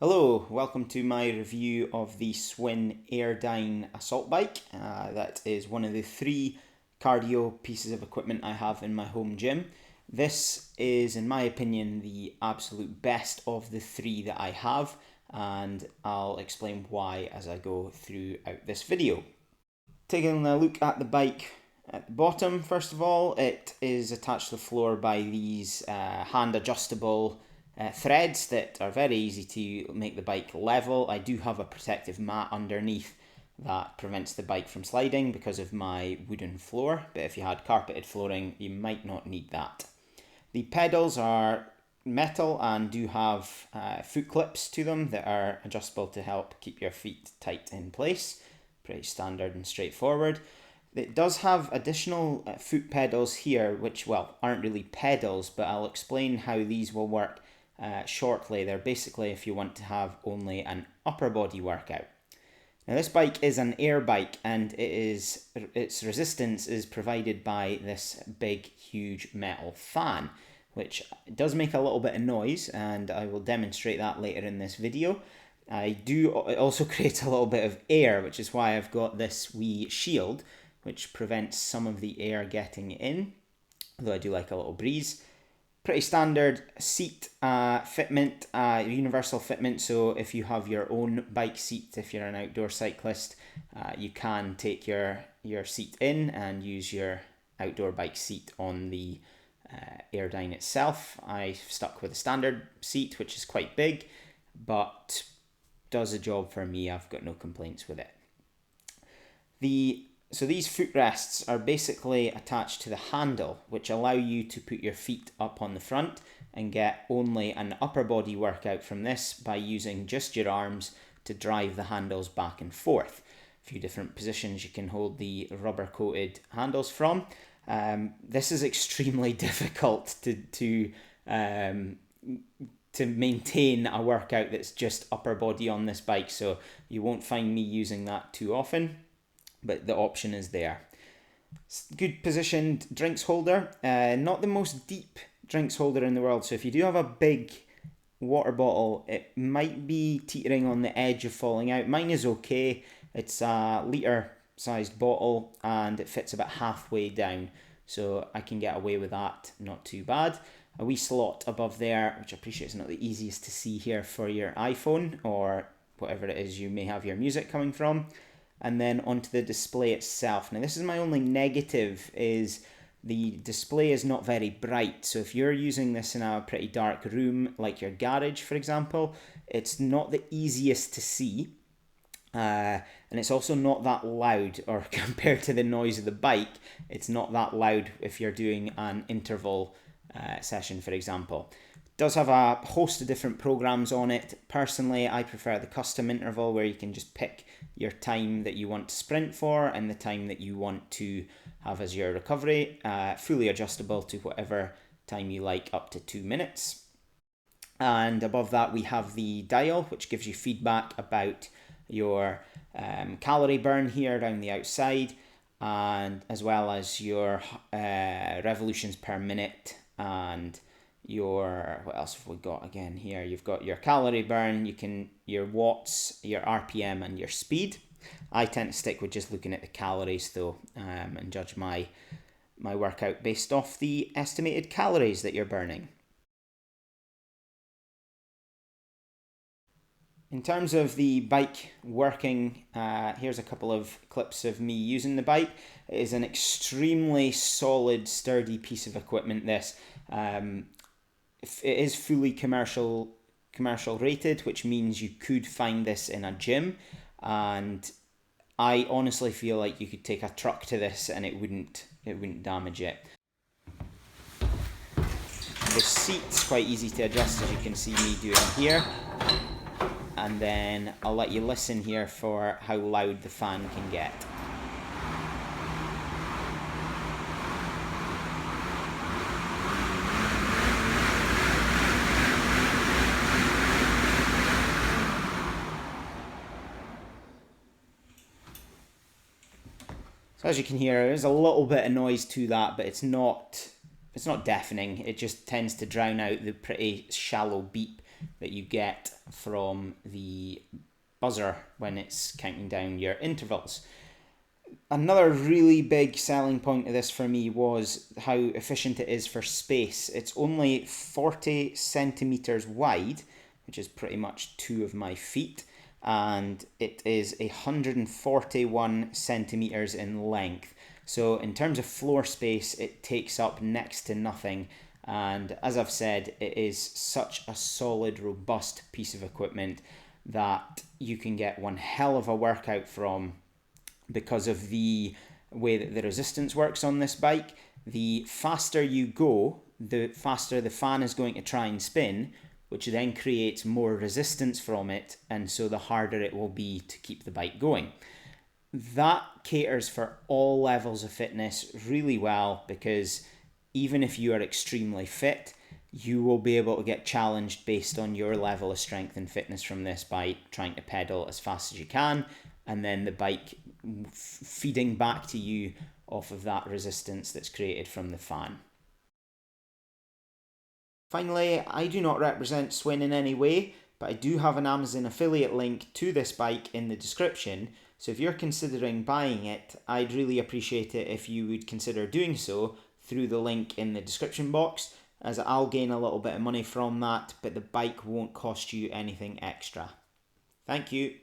Hello, welcome to my review of the Schwinn Airdyne assault bike. That is one of the three cardio pieces of equipment I have in my home gym. This is, in my opinion, the absolute best of the three that I have, and I'll explain why as I go throughout this video. Taking a look at the bike at the bottom, first of all, it is attached to the floor by these hand adjustable threads that are very easy to make the bike level. I do have a protective mat underneath that prevents the bike from sliding because of my wooden floor, but if you had carpeted flooring you might not need that. The pedals are metal and do have foot clips to them that are adjustable to help keep your feet tight in place. Pretty standard and straightforward. It does have additional foot pedals here, which, well, aren't really pedals, but I'll explain how these will work shortly. They're basically if you want to have only an upper body workout. Now this bike is an air bike and its resistance is provided by this big huge metal fan, which does make a little bit of noise, and I will demonstrate that later in this video. It also creates a little bit of air, which is why I've got this wee shield which prevents some of the air getting in, although I do like a little breeze. Pretty standard seat fitment, universal fitment, so if you have your own bike seat, if you're an outdoor cyclist, you can take your seat in and use your outdoor bike seat on the Airdyne itself. I've stuck with a standard seat, which is quite big, but does a job for me. I've got no complaints with it. So these footrests are basically attached to the handle, which allow you to put your feet up on the front and get only an upper body workout from this by using just your arms to drive the handles back and forth. A few different positions you can hold the rubber coated handles from. This is extremely difficult to maintain a workout that's just upper body on this bike, so you won't find me using that too often, but the option is there. Good positioned drinks holder, not the most deep drinks holder in the world, so if you do have a big water bottle it might be teetering on the edge of falling out. Mine is okay. It's a litre sized bottle and it fits about halfway down, so I can get away with that, not too bad. A wee slot above there, which I appreciate is not the easiest to see here, for your iPhone or whatever it is you may have your music coming from. And then onto the display itself. Now this is my only negative, is the display is not very bright. So if you're using this in a pretty dark room, like your garage for example, it's not the easiest to see. And it's also not that loud, or compared to the noise of the bike, it's not that loud if you're doing an interval session, for example. It does have a host of different programs on it. Personally, I prefer the custom interval, where you can just pick your time that you want to sprint for and the time that you want to have as your recovery, fully adjustable to whatever time you like, up to 2 minutes. And above that we have the dial, which gives you feedback about your calorie burn here down the outside, and as well as your revolutions per minute, and your, what else have we got again here? You've got your calorie burn, your watts, your RPM, and your speed. I tend to stick with just looking at the calories though, and judge my workout based off the estimated calories that you're burning. In terms of the bike working, here's a couple of clips of me using the bike. It is an extremely solid, sturdy piece of equipment, this. It is fully commercial rated, which means you could find this in a gym, and I honestly feel like you could take a truck to this and it wouldn't damage it. The seat's quite easy to adjust, as you can see me doing here, and then I'll let you listen here for how loud the fan can get. So as you can hear, there's a little bit of noise to that, but it's not deafening. It just tends to drown out the pretty shallow beep that you get from the buzzer when it's counting down your intervals. Another really big selling point of this for me was how efficient it is for space. It's only 40 centimeters wide, which is pretty much 2 of my feet, and it is 141 centimeters in length. So in terms of floor space, it takes up next to nothing. And as I've said, it is such a solid, robust piece of equipment that you can get one hell of a workout from because of the way that the resistance works on this bike. The faster you go, the faster the fan is going to try and spin, which then creates more resistance from it, and so the harder it will be to keep the bike going. That caters for all levels of fitness really well, because even if you are extremely fit, you will be able to get challenged based on your level of strength and fitness from this bike, trying to pedal as fast as you can, and then the bike feeding back to you off of that resistance that's created from the fan. Finally, I do not represent Schwinn in any way, but I do have an Amazon affiliate link to this bike in the description, so if you're considering buying it, I'd really appreciate it if you would consider doing so through the link in the description box, as I'll gain a little bit of money from that, but the bike won't cost you anything extra. Thank you.